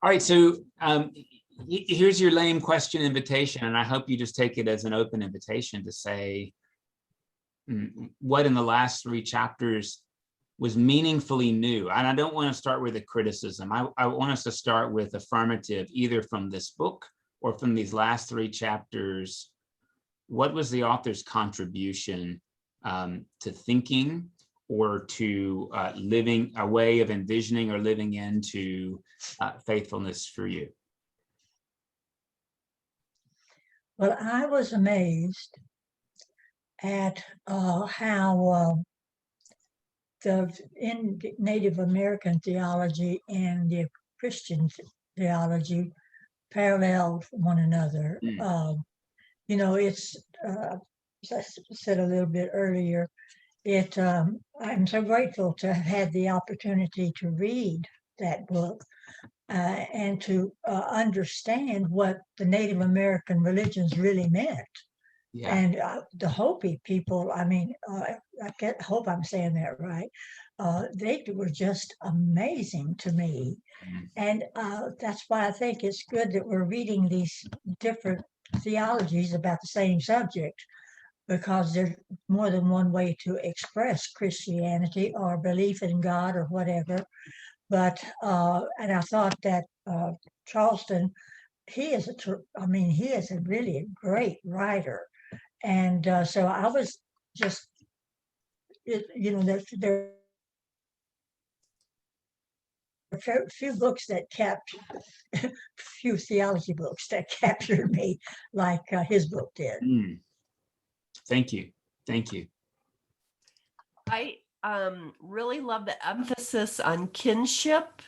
All right, so here's your lame question invitation, and I hope you just take it as an open invitation to say what in the last 3 chapters was meaningfully new. And I don't want to start with a criticism. I want us to start with affirmative, either from this book or from these last 3 chapters. What was the author's contribution to thinking or to living, a way of envisioning or living into faithfulness for you? Well, I was amazed at how in Native American theology and the Christian theology parallel one another. You know, it's, as I said a little bit earlier, I'm so grateful to have had the opportunity to read that book and to understand what the Native American religions really meant. Yeah. And the Hopi people, I mean, I hope I'm saying that right. They were just amazing to me. And that's why I think it's good that we're reading these different theologies about the same subject, because there's more than one way to express Christianity or belief in God or whatever. But, and I thought that Charleston, he is a really great writer. And so I was just, you know, there are a few books that few theology books that captured me like his book did. Thank you. Thank you. I really love the emphasis on kinship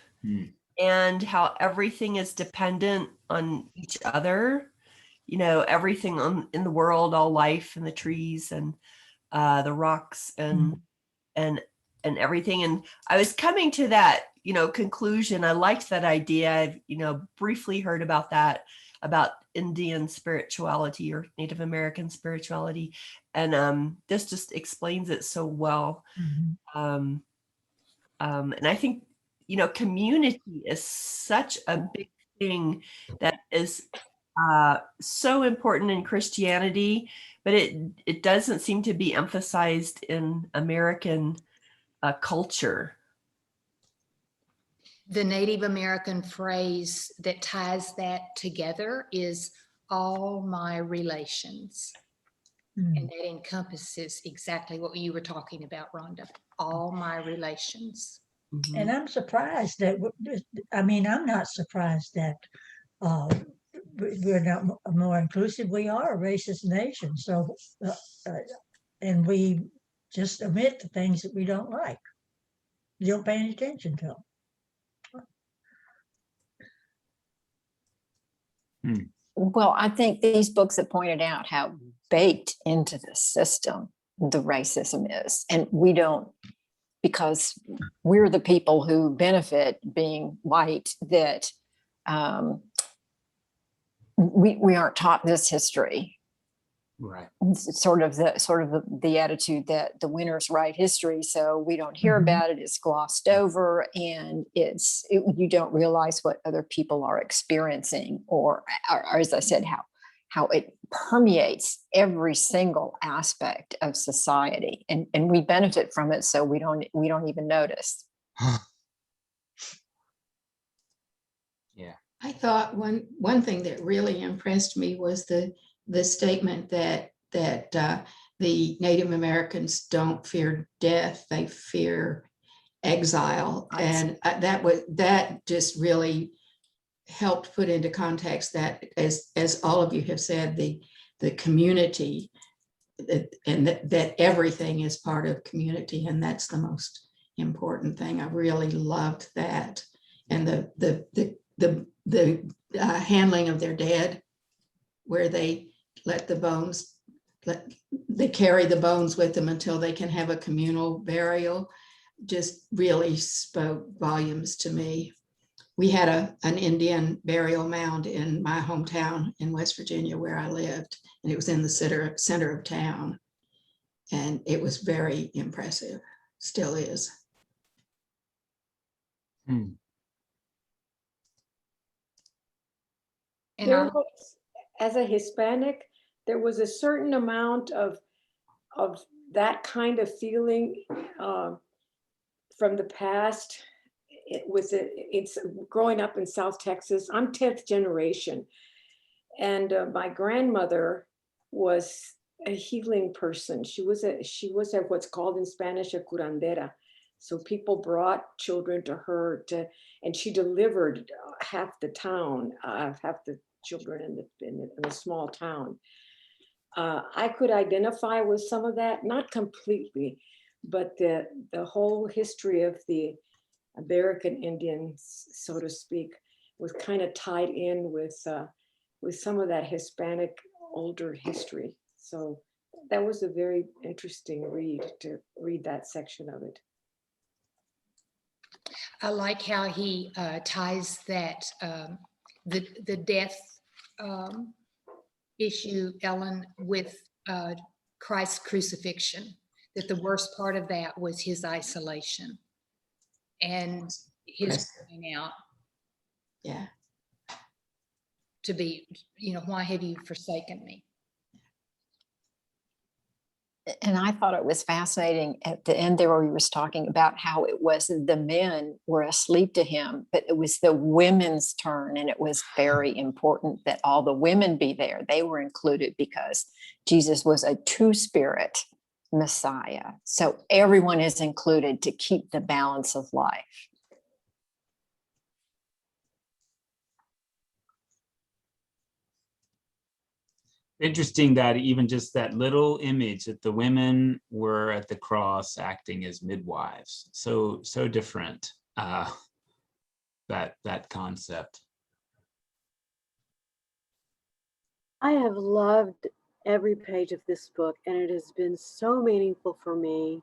and how everything is dependent on each other. You know, everything in the world, all life and the trees and the rocks and everything. And I was coming to that, you know, conclusion. I liked that idea. I've, you know, briefly heard about that, about Indian spirituality or Native American spirituality. And this just explains it so well. And I think, you know, community is such a big thing that is so important in Christianity, but it doesn't seem to be emphasized in American culture. The Native American phrase that ties that together is all my relations. And that encompasses exactly what you were talking about, Rhonda, all my relations. And I'm surprised that, I mean, I'm not surprised that we're not more inclusive. We are a racist nation. So, and we just omit the things that we don't like. You don't pay any attention to them. Well, I think these books have pointed out how baked into the system the racism is. And we don't, because we're the people who benefit being white, that we aren't taught this history. Right. It's sort of the attitude that the winners write history, so we don't hear about it. It's glossed over, and you don't realize what other people are experiencing, or as I said, how it permeates every single aspect of society, and we benefit from it, so we don't even notice. Yeah. I thought one thing that really impressed me was the statement that the Native Americans don't fear death, they fear exile. And that just really helped put into context that, as all of you have said, the community, and that everything is part of community, and that's the most important thing. I really loved that. And the handling of their dead, where they they carry the bones with them until they can have a communal burial, just really spoke volumes to me. We had an Indian burial mound in my hometown in West Virginia where I lived, and it was in the center of town. And it was very impressive, still is. there was, as a Hispanic, there was a certain amount of that kind of feeling from the past. It's growing up in South Texas. I'm 10th generation, and my grandmother was a healing person. She was a what's called in Spanish a curandera. So people brought children to her and she delivered half the town, half the children in a small town. I could identify with some of that, not completely, but the whole history of the American Indians, so to speak, was kind of tied in with some of that Hispanic older history. So that was a very interesting read, to read that section of it. I like how he ties that the death issue, Ellen, with Christ's crucifixion, that the worst part of that was his isolation and his crying out. Yeah. To be, why have you forsaken me? And I thought it was fascinating at the end there where he was talking about how it was the men were asleep to him, but it was the women's turn. And it was very important that all the women be there. They were included because Jesus was a two-spirit Messiah. So everyone is included to keep the balance of life. Interesting that even just that little image that the women were at the cross acting as midwives, so different, that concept. I have loved every page of this book, and it has been so meaningful for me.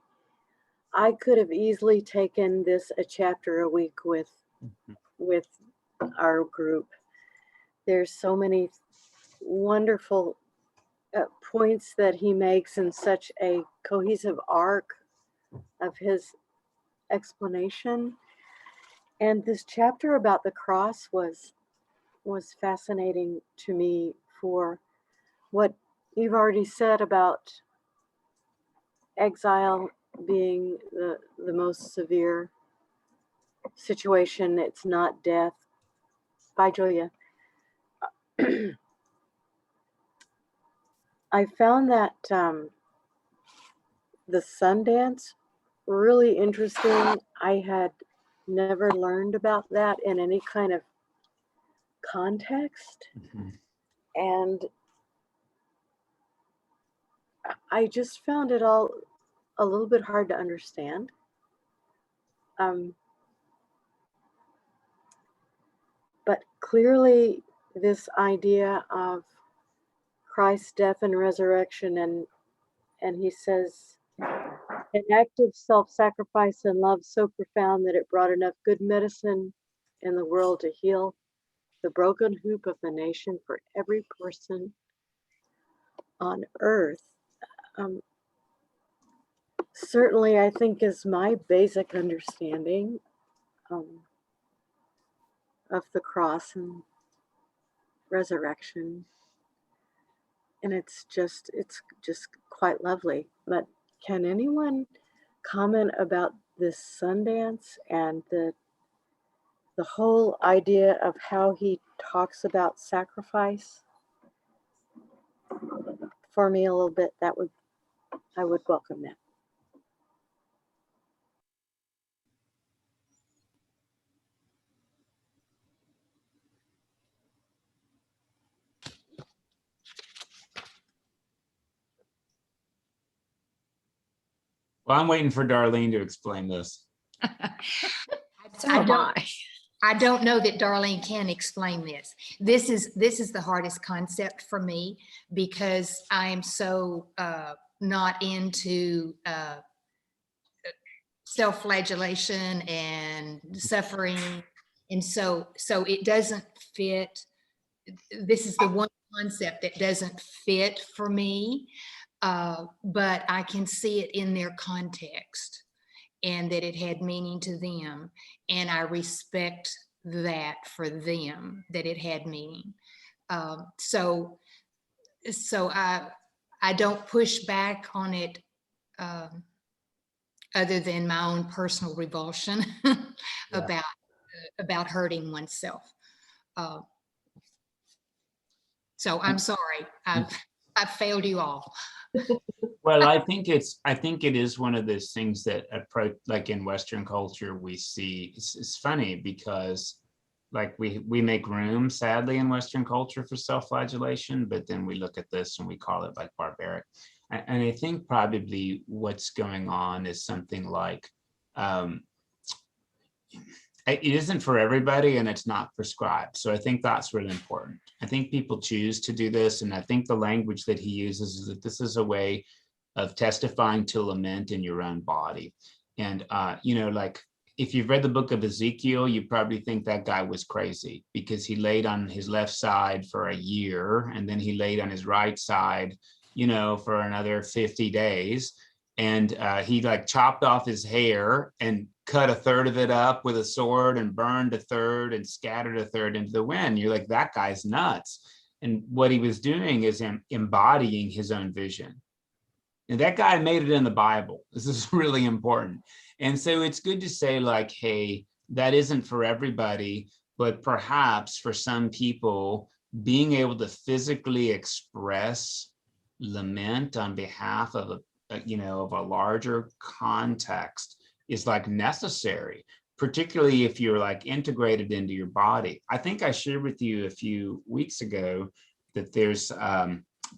I could have easily taken this a chapter a week with our group. There's so many wonderful points that he makes in such a cohesive arc of his explanation. And this chapter about the cross was fascinating to me for what you've already said about exile being the most severe situation. It's not death. Bye, Julia. I found that the Sundance really interesting. I had never learned about that in any kind of context. Mm-hmm. And I just found it all a little bit hard to understand. But clearly this idea of Christ's death and resurrection, and he says, an act of self-sacrifice and love so profound that it brought enough good medicine in the world to heal the broken hoop of the nation for every person on earth. Certainly, I think is my basic understanding of the cross and resurrection. And it's just quite lovely. But can anyone comment about this Sundance and the whole idea of how he talks about sacrifice? For me a little bit, I would welcome that. Well, I'm waiting for Darlene to explain this. I don't know that Darlene can explain this. This is the hardest concept for me because I am so not into self-flagellation and suffering, and so it doesn't fit. This is the one concept that doesn't fit for me, but I can see it in their context and that it had meaning to them. And I respect that for them, that it had meaning. So I don't push back on it other than my own personal revulsion about hurting oneself. So I'm sorry, I've failed you all. Well, I think it is one of those things that approach, like in Western culture, we see. It's funny because like we make room, sadly, in Western culture for self-flagellation, but then we look at this and we call it like barbaric. And I think probably what's going on is something like, it isn't for everybody and it's not prescribed. So I think that's really important. I think people choose to do this. And I think the language that he uses is that this is a way of testifying to lament in your own body. And, you know, like if you've read the book of Ezekiel, you probably think that guy was crazy because he laid on his left side for a year and then he laid on his right side, you know, for another 50 days. And he like chopped off his hair and cut a third of it up with a sword and burned a third and scattered a third into the wind. You're like, that guy's nuts. And what he was doing is embodying his own vision. And that guy made it in the Bible. This is really important. And so it's good to say like, hey, that isn't for everybody, but perhaps for some people, being able to physically express lament on behalf of of a larger context is like necessary, particularly if you're like integrated into your body. I think I shared with you a few weeks ago that there's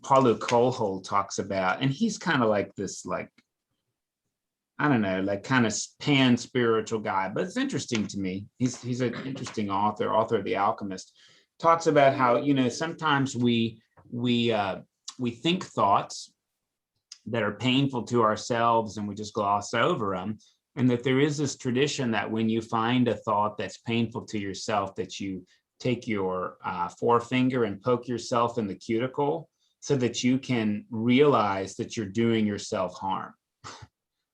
Paulo Coelho talks about, and he's kind of like this, like, I don't know, like kind of pan spiritual guy, but it's interesting to me. He's an interesting author of The Alchemist, talks about how, you know, sometimes we think thoughts that are painful to ourselves and we just gloss over them. And that there is this tradition that when you find a thought that's painful to yourself, that you take your forefinger and poke yourself in the cuticle so that you can realize that you're doing yourself harm.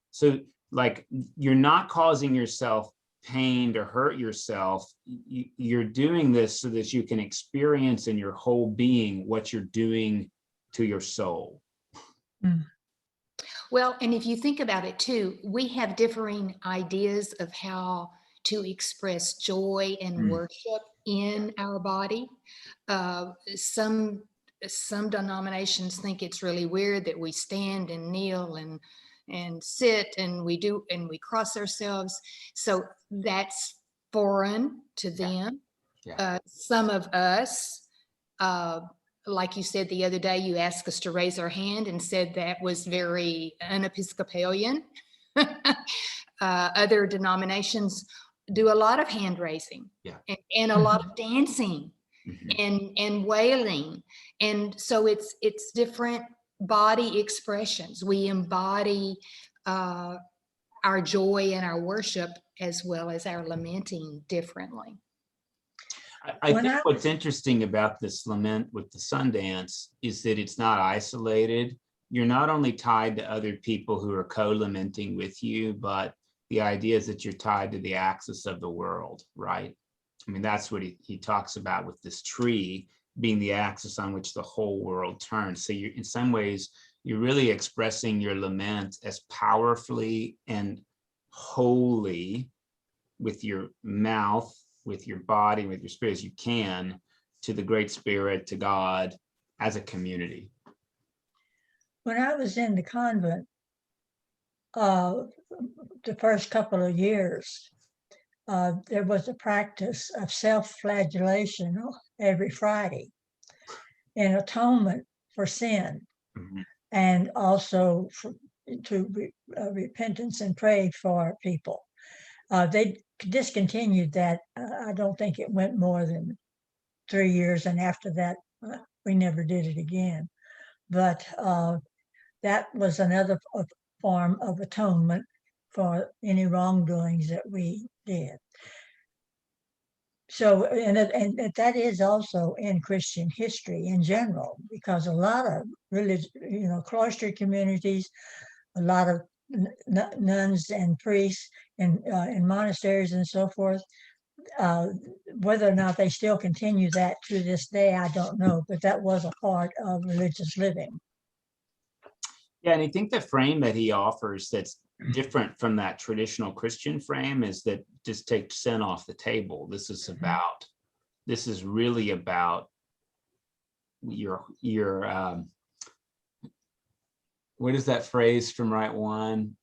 So like you're not causing yourself pain to hurt yourself. You're doing this so that you can experience in your whole being what you're doing to your soul. Mm. Well, and if you think about it too, we have differing ideas of how to express joy and worship in our body. Some denominations think it's really weird that we stand and kneel and sit and we cross ourselves. So that's foreign to them. Yeah. Some of us, like you said the other day, you asked us to raise our hand and said that was very un-Episcopalian. Other denominations do a lot of hand raising and a lot of dancing and wailing. And so it's different body expressions. We embody our joy and our worship as well as our lamenting differently. I think what's interesting about this lament with the Sundance is that it's not isolated. You're not only tied to other people who are co-lamenting with you, but the idea is that you're tied to the axis of the world, right? I mean, that's what he talks about with this tree being the axis on which the whole world turns. So you're, in some ways, you're really expressing your lament as powerfully and wholly with your mouth, with your body, with your spirit as you can, to the Great Spirit, to God, as a community. When I was in the convent, the first couple of years, there was a practice of self-flagellation every Friday in atonement for sin, and also to repentance and pray for people. They discontinued that. I don't think it went more than 3 years, and after that, we never did it again. But that was another form of atonement for any wrongdoings that we did. So, and that is also in Christian history in general, because a lot of cloistered communities, a lot of nuns and priests in monasteries and so forth, whether or not they still continue that to this day, I don't know, but that was a part of religious living. Yeah, and I think the frame that he offers that's different from that traditional Christian frame is that just take sin off the table. This is really about your what is that phrase from Right One?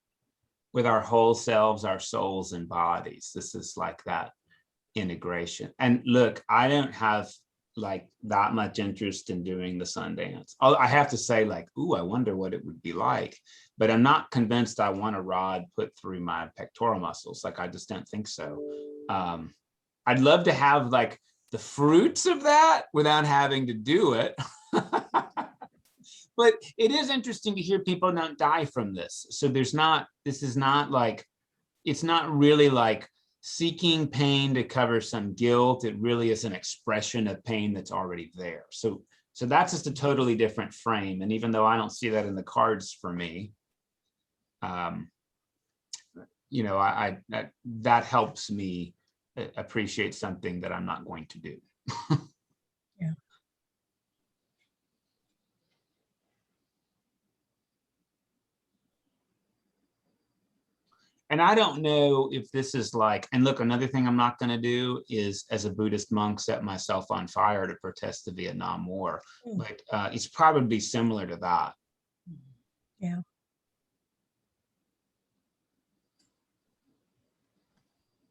With our whole selves, our souls and bodies. This is like that integration. And look, I don't have like that much interest in doing the Sundance. I have to say, like, ooh, I wonder what it would be like, but I'm not convinced I want a rod put through my pectoral muscles. Like, I just don't think so. I'd love to have like the fruits of that without having to do it. But it is interesting to hear people don't die from this. So this is not like, it's not really like seeking pain to cover some guilt. It really is an expression of pain that's already there. So that's just a totally different frame. And even though I don't see that in the cards for me, you know, that helps me appreciate something that I'm not going to do. Yeah. And I don't know if this is like, and look, another thing I'm not going to do is, as a Buddhist monk, set myself on fire to protest the Vietnam War. But it's probably similar to that. Yeah.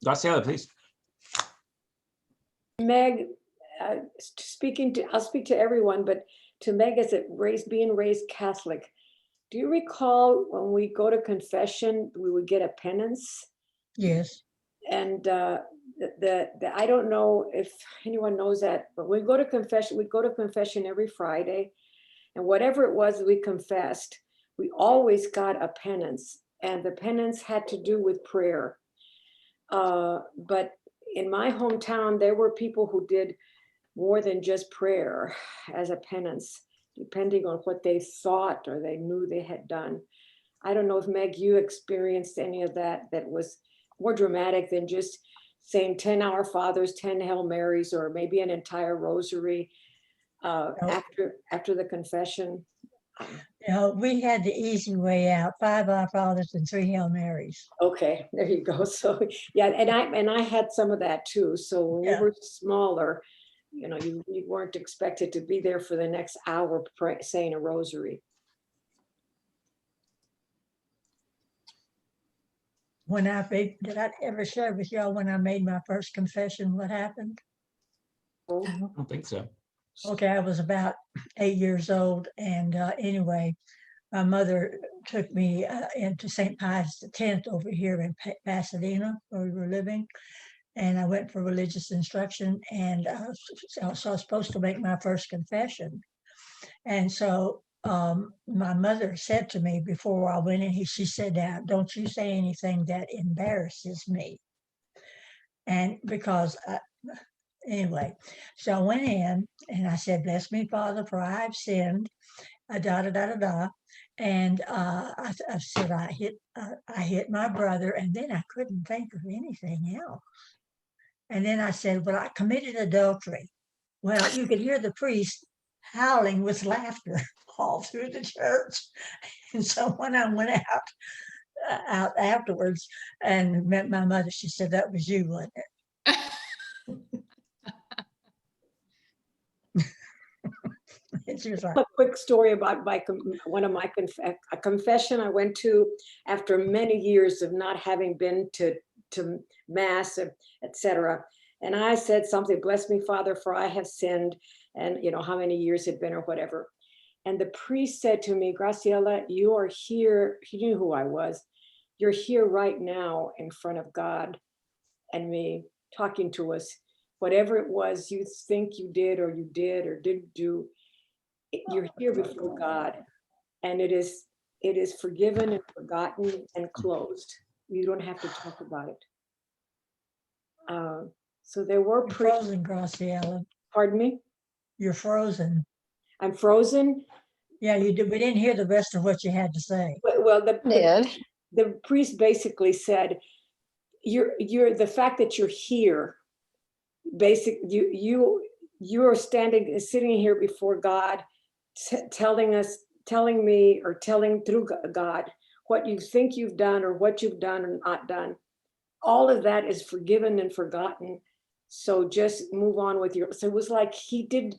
Graciela, please. Meg, I'll speak to everyone, but to Meg as being raised Catholic, do you recall when we go to confession, we would get a penance? Yes. And I don't know if anyone knows that, but we go to confession every Friday, and whatever it was we confessed, we always got a penance, and the penance had to do with prayer. But in my hometown, there were people who did more than just prayer as a penance, depending on what they thought or they knew they had done. I don't know if, Meg, you experienced any of that was more dramatic than just saying 10 Our Fathers, 10 Hail Marys, or maybe an entire rosary after the confession. You know, we had the easy way out: 5 Our Fathers and 3 Hail Marys. Okay, there you go. So yeah, and I had some of that too. So when we were smaller, you know, you weren't expected to be there for the next hour saying a rosary. Did I ever share with y'all when I made my first confession what happened? Oh. I don't think so. Okay, I was about 8 years old, and anyway, my mother took me into St. Pius X over here in Pasadena, where we were living, and I went for religious instruction, and so I was supposed to make my first confession. And so my mother said to me before I went in, she said, "Now, don't you say anything that embarrasses me." And because anyway, so I went in and I said, "Bless me, Father, for I have sinned, And I said, I hit my brother, and then I couldn't think of anything else. And then I said, well, I committed adultery. Well, you could hear the priest howling with laughter all through the church. And so when I went out afterwards and met my mother, she said, that was you, wasn't it? A quick story about a confession I went to after many years of not having been to mass, etc. And I said something, "Bless me, Father, for I have sinned," and you know how many years had been or whatever. And the priest said to me, "Graciela, you are here." He knew who I was. "You're here right now in front of God and me, talking to us. Whatever it was you think you did or didn't do, you're here before God, and it is forgiven and forgotten and closed. You don't have to talk about it." So there were frozen, Graciela. Pardon me? You're frozen. I'm frozen? Yeah, you did. We didn't hear the rest of what you had to say. Well, the priest basically said, you're the fact that you're here you are sitting here before God, telling me, or telling through God what you think you've done or what you've done or not done. All of that is forgiven and forgotten. So just move on with your, so it was like he did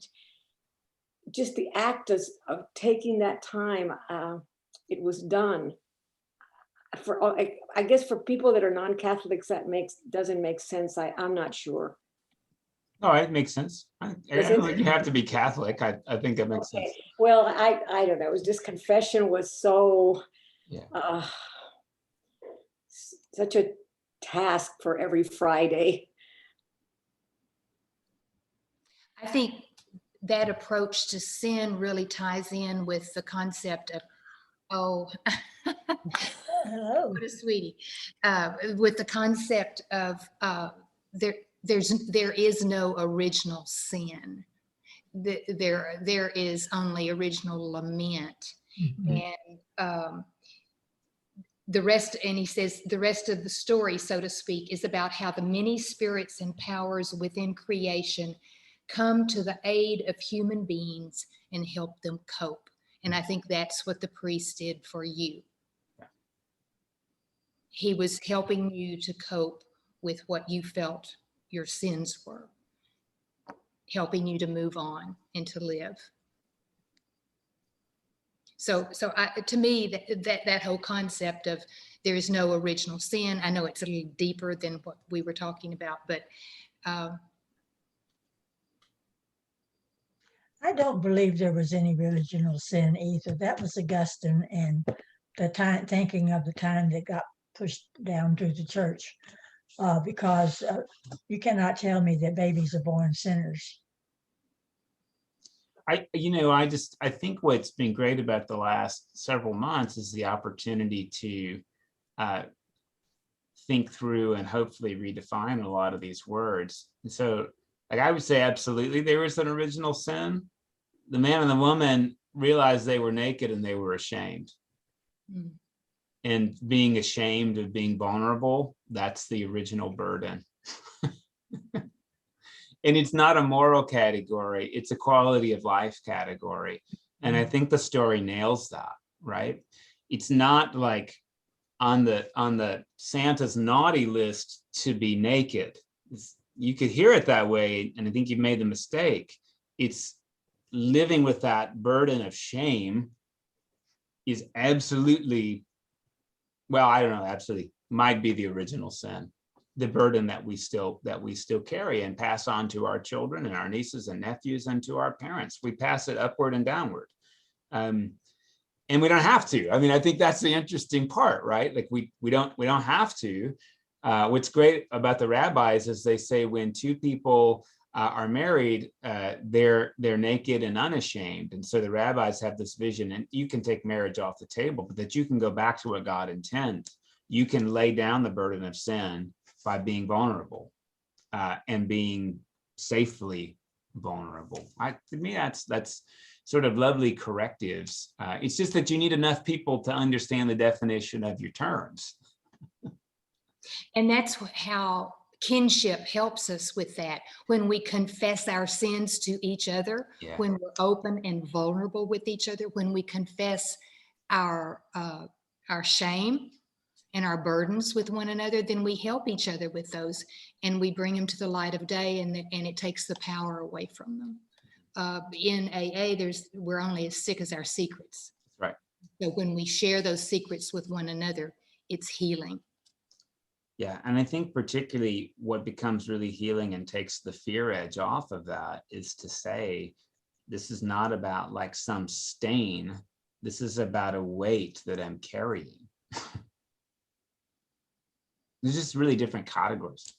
just the act of taking that time. It was done. I guess for people that are non-Catholics, that doesn't make sense. I'm not sure. No, it makes sense. I don't think you have to be Catholic. I think that makes sense. Well, I don't know. It was just, confession was so, such a task for every Friday. I think that approach to sin really ties in with the concept of, oh, Hello. what a sweetie, with the concept of there is no original sin. There is only original lament. And the rest, and he says, the rest of the story, so to speak, is about how the many spirits and powers within creation come to the aid of human beings and help them cope. And I think that's what the priest did for you. He was helping you to cope with what you felt your sins were, helping you to move on and to live. So to me, that whole concept of there is no original sin, I know it's a little deeper than what we were talking about, but I don't believe there was any original sin either. That was Augustine and the time, thinking of the time that got pushed down through the church, because you cannot tell me that babies are born sinners. I think what's been great about the last several months is the opportunity to think through and hopefully redefine a lot of these words. And so, like, I would say absolutely there was an original sin. The man and the woman realized they were naked and they were ashamed. And being ashamed of being vulnerable, that's the original burden. And it's not a moral category, it's a quality of life category. And I think the story nails that, right? It's not like on the Santa's naughty list to be naked. You could hear it that way, and I think you've made the mistake. It's living with that burden of shame is absolutely, well, I don't know, absolutely might be the original sin. The burden that we still carry and pass on to our children and our nieces and nephews and to our parents. We pass it upward and downward. And we don't have to. I mean, I think that's the interesting part, right? Like we don't have to. What's great about the rabbis is they say when two people are married, they're naked and unashamed. And so the rabbis have this vision, and you can take marriage off the table, but that you can go back to what God intends. You can lay down the burden of sin by being vulnerable and being safely vulnerable. To me, that's sort of lovely correctives. It's just that you need enough people to understand the definition of your terms. And that's how kinship helps us with that. When we confess our sins to each other, when we're open and vulnerable with each other, when we confess our shame and our burdens with one another, then we help each other with those, and we bring them to the light of day, and it takes the power away from them. In AA, we're only as sick as our secrets. Right. So when we share those secrets with one another, it's healing. Yeah, and I think particularly what becomes really healing and takes the fear edge off of that is to say, this is not about like some stain. This is about a weight that I'm carrying. There's just really different categories.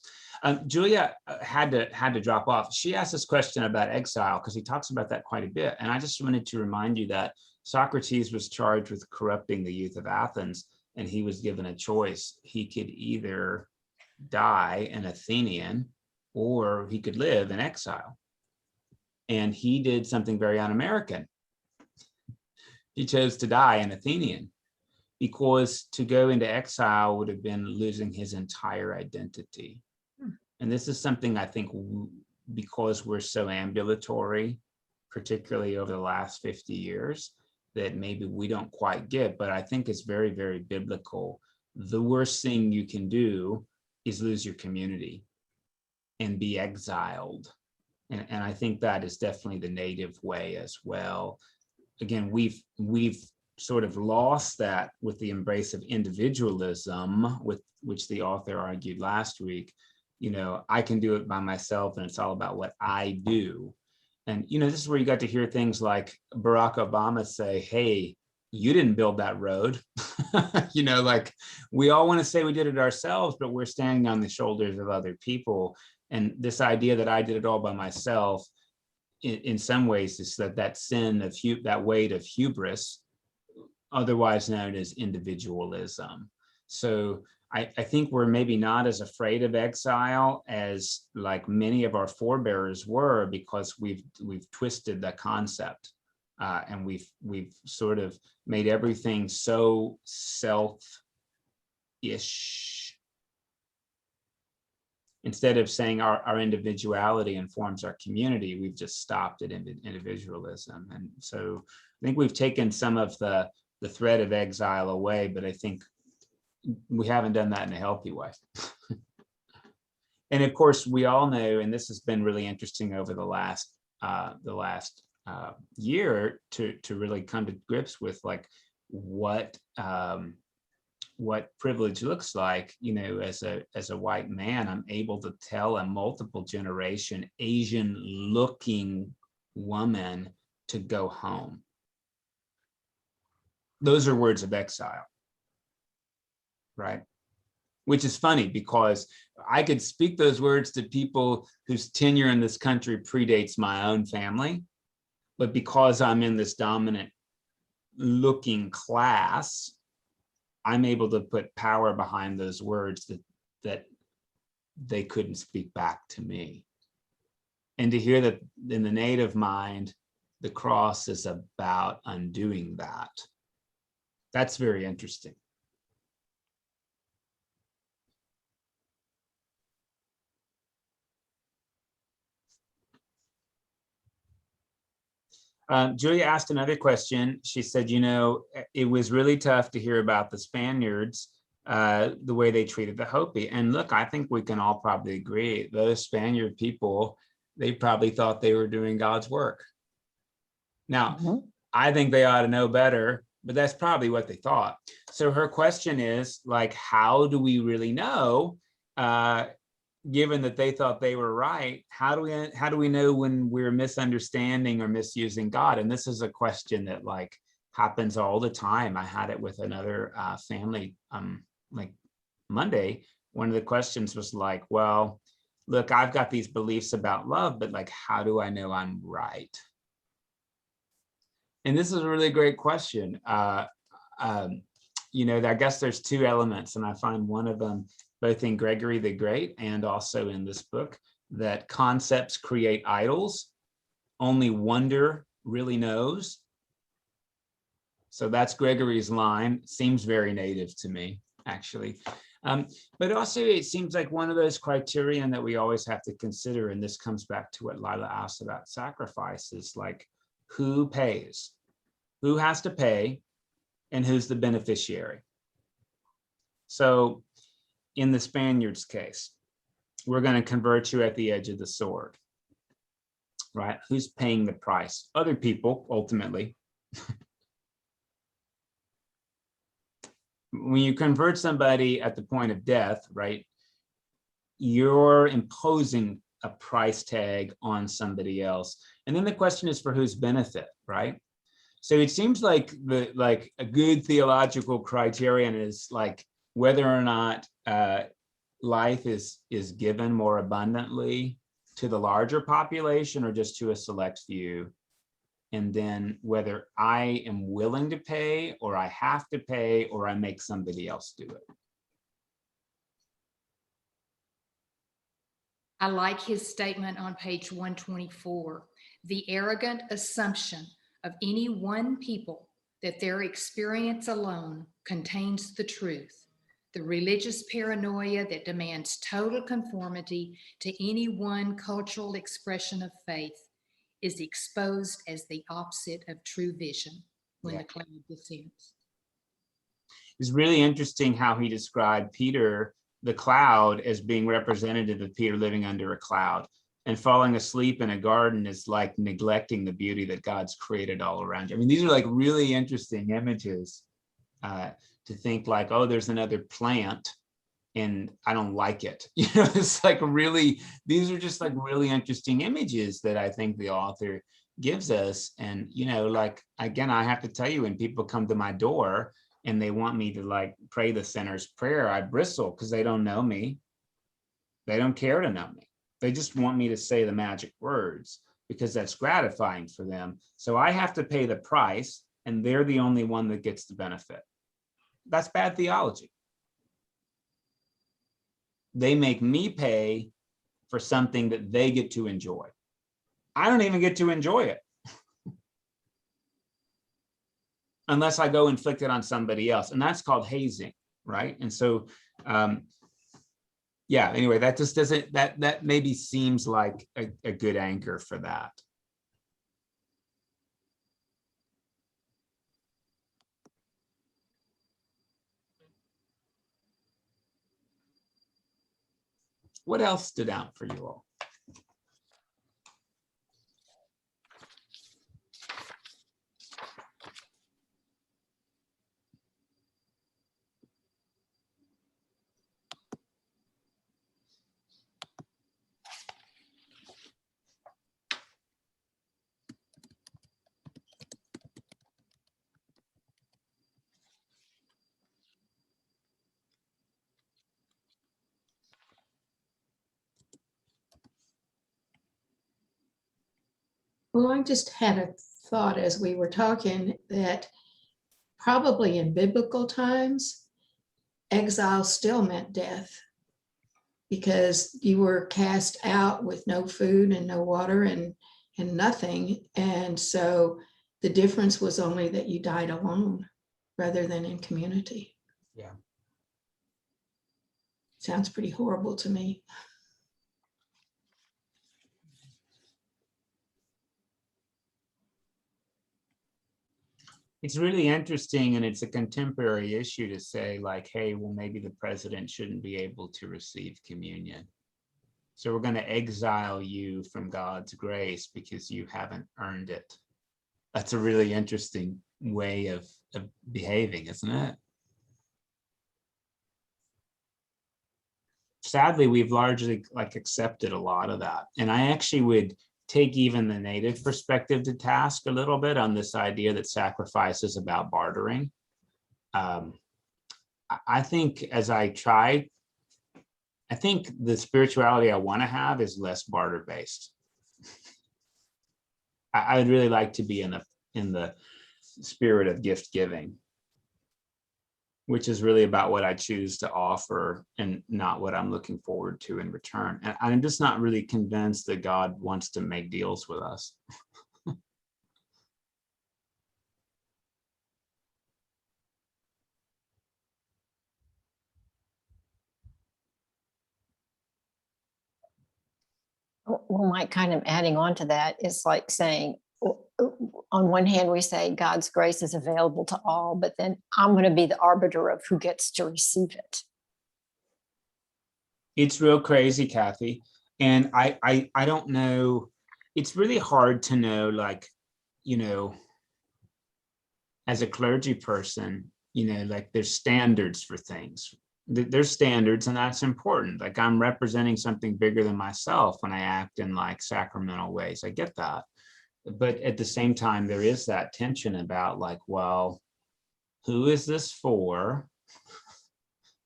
Julia had to drop off. She asked this question about exile because he talks about that quite a bit. And I just wanted to remind you that Socrates was charged with corrupting the youth of Athens, and he was given a choice. He could either die an Athenian or he could live in exile. And he did something very un-American. He chose to die an Athenian, because to go into exile would have been losing his entire identity. And this is something I think because we're so ambulatory, particularly over the last 50 years, that maybe we don't quite get, but I think it's very, very biblical. The worst thing you can do is lose your community and be exiled. And I think that is definitely the native way as well. Again, we've sort of lost that with the embrace of individualism, with which the author argued last week. You know, I can do it by myself and it's all about what I do. And, you know, this is where you got to hear things like Barack Obama say, hey, you didn't build that road. You know, like we all want to say we did it ourselves, but we're standing on the shoulders of other people. And this idea that I did it all by myself, in some ways, is that sin of that weight of hubris, otherwise known as individualism. So I think we're maybe not as afraid of exile as like many of our forebears were, because we've twisted the concept, and we've sort of made everything so self-ish. Instead of saying our individuality informs our community, we've just stopped at individualism. And so I think we've taken some of the threat of exile away, but I think we haven't done that in a healthy way. And of course, we all know, and this has been really interesting over the last year to really come to grips with like what privilege looks like. You know, as a white man, I'm able to tell a multiple generation Asian looking woman to go home. Those are words of exile, right? Which is funny because I could speak those words to people whose tenure in this country predates my own family, but because I'm in this dominant looking class, I'm able to put power behind those words that they couldn't speak back to me. And to hear that in the native mind, the cross is about undoing that. That's very interesting. Julia asked another question. She said, you know, it was really tough to hear about the Spaniards, the way they treated the Hopi. And look, I think we can all probably agree, those Spaniard people, they probably thought they were doing God's work. Now, I think they ought to know better, but that's probably what they thought. So her question is like, how do we really know, given that they thought they were right, how do we know when we're misunderstanding or misusing God? And this is a question that like happens all the time. I had it with another family like Monday. One of the questions was like, well, look, I've got these beliefs about love, but like, how do I know I'm right? And this is a really great question. You know, I guess there's two elements, and I find one of them both in Gregory the Great and also in this book, that concepts create idols. Only wonder really knows. So that's Gregory's line. Seems very native to me, actually. But also it seems like one of those criterion that we always have to consider, and this comes back to what Lila asked about sacrifices, like who pays, who has to pay, and who's the beneficiary. So in the Spaniards case, we're going to convert you at the edge of the sword, right? Who's paying the price? Other people, ultimately. When you convert somebody at the point of death, right, you're imposing a price tag on somebody else. And then the question is for whose benefit, right? So it seems like a good theological criterion is like whether or not life is given more abundantly to the larger population or just to a select few. And then whether I am willing to pay or I have to pay or I make somebody else do it. I like his statement on page 124. The arrogant assumption of any one people that their experience alone contains the truth The religious paranoia that demands total conformity to any one cultural expression of faith is exposed as the opposite of true vision when Yeah. the cloud descends. It's really interesting how he described Peter, the cloud, as being representative of Peter living under a cloud. And falling asleep in a garden is like neglecting the beauty that God's created all around you. I mean, these are like really interesting images to think like, oh, there's another plant and I don't like it. You know, it's like really, these are just like really interesting images that I think the author gives us. And, you know, like, again, I have to tell you, when people come to my door and they want me to like pray the sinner's prayer, I bristle because they don't know me. They don't care to know me. They just want me to say the magic words because that's gratifying for them. So I have to pay the price and they're the only one that gets the benefit. That's bad theology. They make me pay for something that they get to enjoy. I don't even get to enjoy it unless I go inflict it on somebody else. And that's called hazing, right? And so, yeah, anyway, that just doesn't, that maybe seems like a good anchor for that. What else stood out for you all? Well, I just had a thought as we were talking that probably in biblical times, exile still meant death because you were cast out with no food and no water and nothing. And so the difference was only that you died alone rather than in community. Yeah. Sounds pretty horrible to me. It's really interesting, and it's a contemporary issue to say like, hey, well, maybe the president shouldn't be able to receive communion. So we're going to exile you from God's grace because you haven't earned it. That's a really interesting way of behaving, isn't it? Sadly, we've largely like accepted a lot of that. And I actually would take even the native perspective to task a little bit on this idea that sacrifice is about bartering. I think as I try, I think the spirituality I want to have is less barter based. I would really like to be in the spirit of gift giving, which is really about what I choose to offer and not what I'm looking forward to in return. And I'm just not really convinced that God wants to make deals with us. Well, Mike, kind of adding on to that is like saying, on one hand, we say God's grace is available to all, but then I'm going to be the arbiter of who gets to receive it. It's real crazy, Kathy. And I don't know, it's really hard to know, like, you know, as a clergy person, you know, like there's standards for things. There's standards, and that's important. Like I'm representing something bigger than myself when I act in like sacramental ways. I get that. But at the same time, there is that tension about like, well, who is this for?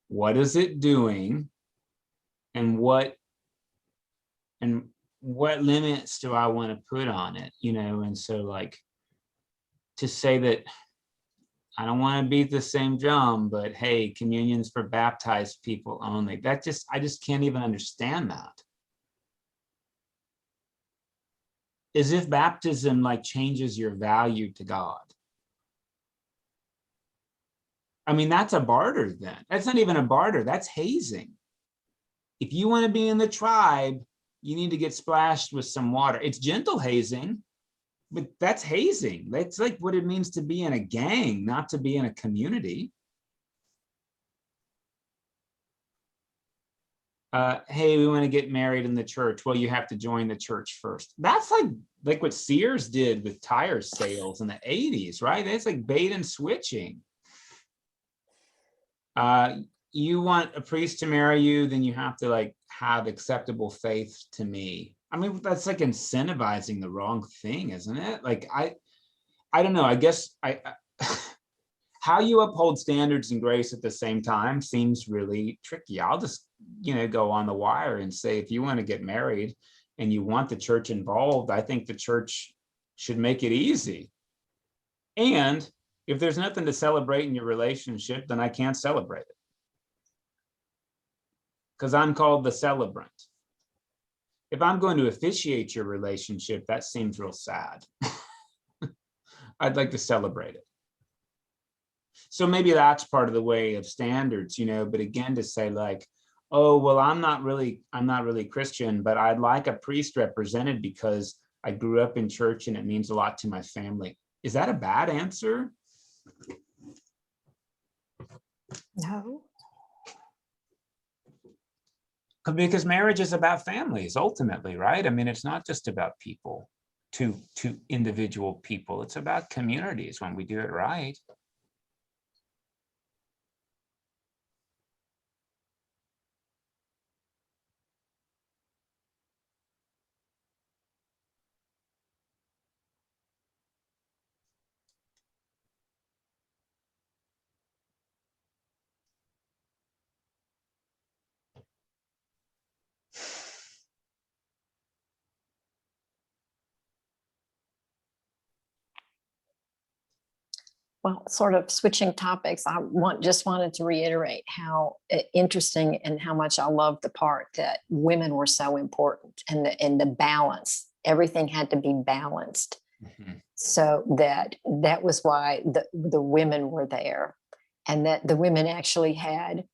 What is it doing? And what limits do I want to put on it? You know, and so like to say that I don't want to beat the same drum, but hey, communion's for baptized people only. That just, I just can't even understand that. As if baptism like changes your value to God. I mean, that's a barter then. That's not even a barter, that's hazing. If you want to be in the tribe, you need to get splashed with some water. It's gentle hazing, but that's hazing. That's like what it means to be in a gang, not to be in a community. Hey, we want to get married in the church. Well, you have to join the church first. That's like what Sears did with tire sales in the 80s, right? That's like bait and switching. You want a priest to marry you, then you have to like have acceptable faith to me. I mean, that's like incentivizing the wrong thing, isn't it? Like, I don't know. I guess how you uphold standards and grace at the same time seems really tricky. I'll just, go on the wire and say, if you want to get married and you want the church involved, I think the church should make it easy. And if there's nothing to celebrate in your relationship, then I can't celebrate it. Because I'm called the celebrant. If I'm going to officiate your relationship, that seems real sad. I'd like to celebrate it. So maybe that's part of the way of standards, but again, to say like, oh, well, I'm not really Christian, but I'd like a priest represented because I grew up in church and it means a lot to my family. Is that a bad answer? No. Because marriage is about families ultimately, right? I mean, it's not just about people, two individual people. It's about communities when we do it right. Well, sort of switching topics, I just wanted to reiterate how interesting and how much I love the part that women were so important and the balance. Everything had to be balanced. Mm-hmm. So that was why the women were there, and that the women actually had,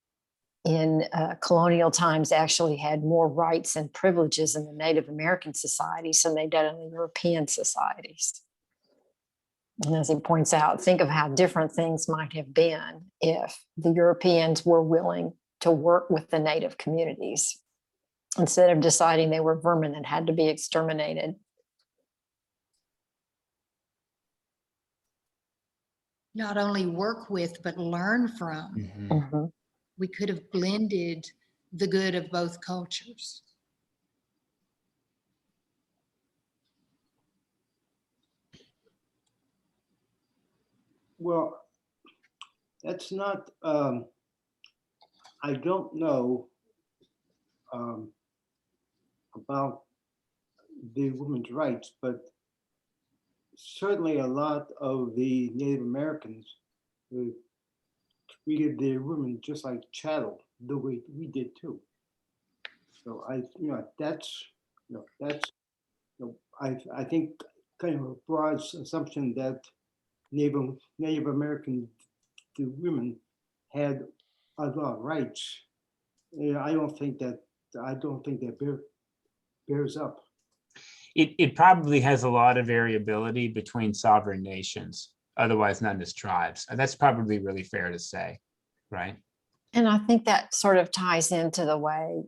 in colonial times, actually had more rights and privileges in the Native American societies than they did in the European societies. And as he points out, think of how different things might have been if the Europeans were willing to work with the native communities instead of deciding they were vermin that had to be exterminated. Not only work with, but learn from. Mm-hmm. Mm-hmm. We could have blended the good of both cultures. Well, that's not, I don't know about the women's rights, but certainly a lot of the Native Americans treated their women just like chattel, the way we did too. So I think kind of a broad assumption that Native American women had a lot of rights. I don't think that bears up. It probably has a lot of variability between sovereign nations, otherwise known as tribes. That's probably really fair to say, right? And I think that sort of ties into the way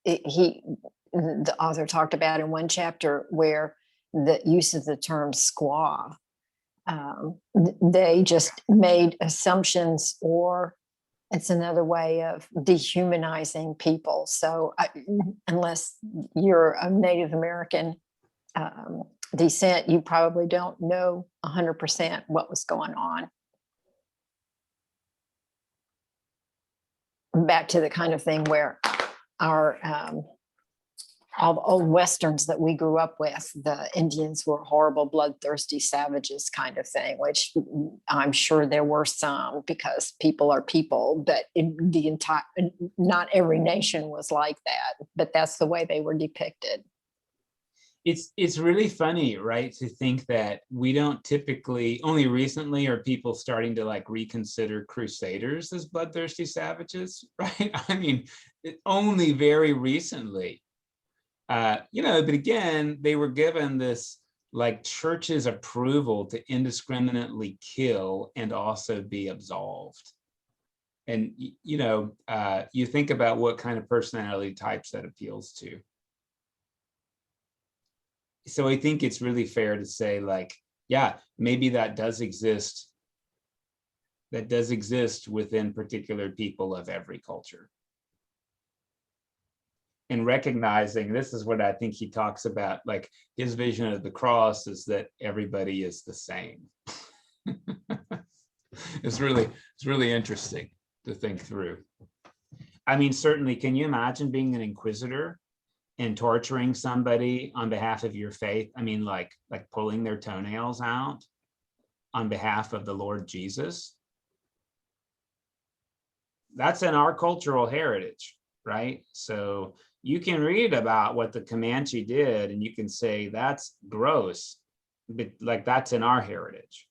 the author talked about in one chapter where the use of the term squaw, they just made assumptions, or it's another way of dehumanizing people. So unless you're a Native American descent, you probably don't know 100% what was going on. Back to the kind of thing where our all the old Westerns that we grew up with, the Indians were horrible, bloodthirsty savages kind of thing, which I'm sure there were some, because people are people, but not every nation was like that, but that's the way they were depicted. It's really funny, right, to think that we don't typically, only recently are people starting to like reconsider crusaders as bloodthirsty savages, right? I mean, only very recently, you know, but again, they were given this like church's approval to indiscriminately kill and also be absolved. And, you know, you think about what kind of personality types that appeals to. So I think it's really fair to say, like, yeah, maybe that does exist. That does exist within particular people of every culture. And recognizing, this is what I think he talks about, like his vision of the cross is that everybody is the same. It's really interesting to think through. I mean, certainly, can you imagine being an inquisitor and torturing somebody on behalf of your faith? I mean, like pulling their toenails out on behalf of the Lord Jesus. That's in our cultural heritage, right? So you can read about what the Comanche did and you can say that's gross, but like that's in our heritage.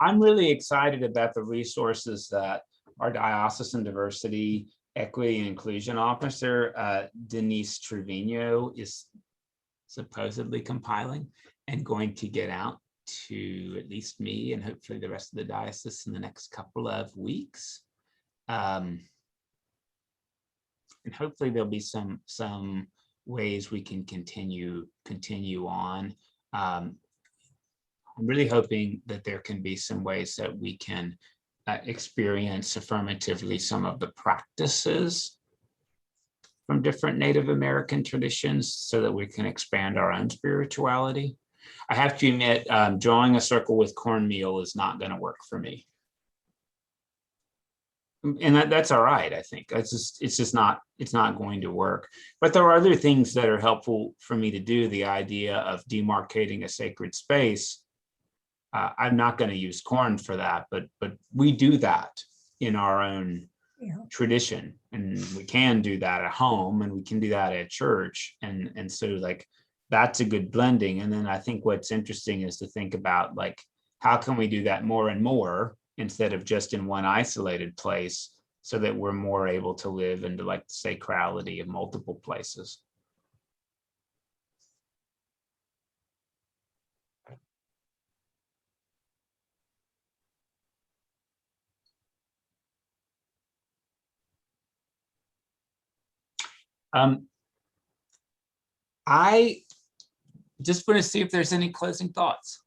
I'm really excited about the resources that our Diocesan Diversity, Equity, and Inclusion Officer, Denise Trevino, is supposedly compiling and going to get out to at least me and hopefully the rest of the diocese in the next couple of weeks. And hopefully there'll be some ways we can continue on. I'm really hoping that there can be some ways that we can experience affirmatively some of the practices from different Native American traditions so that we can expand our own spirituality. I have to admit, drawing a circle with cornmeal is not going to work for me. And that's all right, I think. It's not going to work. But there are other things that are helpful for me to do. The idea of demarcating a sacred space. I'm not going to use corn for that, but we do that in our own tradition, and we can do that at home, and we can do that at church, and so like that's a good blending. And then I think what's interesting is to think about like how can we do that more and more instead of just in one isolated place, so that we're more able to live into like the sacrality of multiple places. I just want to see if there's any closing thoughts.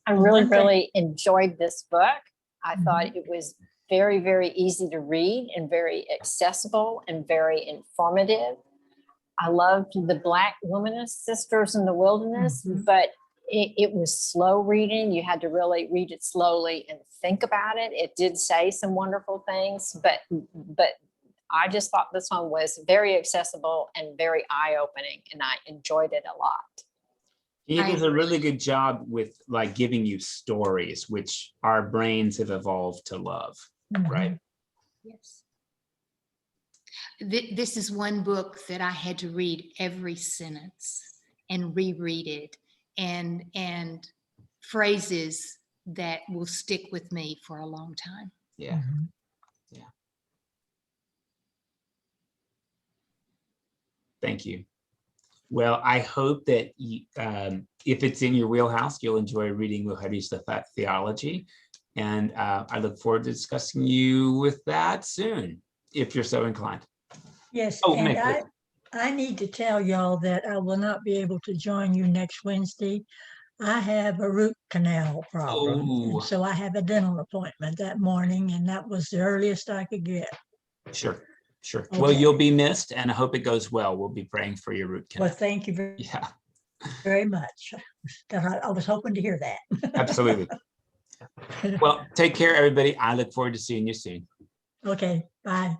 I really enjoyed this book. I thought it was very, very easy to read and very accessible and very informative. I loved the Black Womanist Sisters in the Wilderness, but it was slow reading. You had to really read it slowly and think about it. It did say some wonderful things, but I just thought this one was very accessible and very eye-opening, and I enjoyed it a lot. He does a really good job with like giving you stories, which our brains have evolved to love, right? Yes. This is one book that I had to read every sentence and reread it, and phrases that will stick with me for a long time. Yeah. Yeah. Thank you. Well, I hope that you, if it's in your wheelhouse, you'll enjoy reading Mujeres de Theology. And I look forward to discussing you with that soon, if you're so inclined. Yes, Oh, and I need to tell y'all that I will not be able to join you next Wednesday. I have a root canal problem. Oh. So I have a dental appointment that morning, and that was the earliest I could get. Sure. Okay. Well, you'll be missed, and I hope it goes well. We'll be praying for your root canal. Well, thank you very much. I was hoping to hear that. Absolutely. Well, take care, everybody. I look forward to seeing you soon. Okay, bye.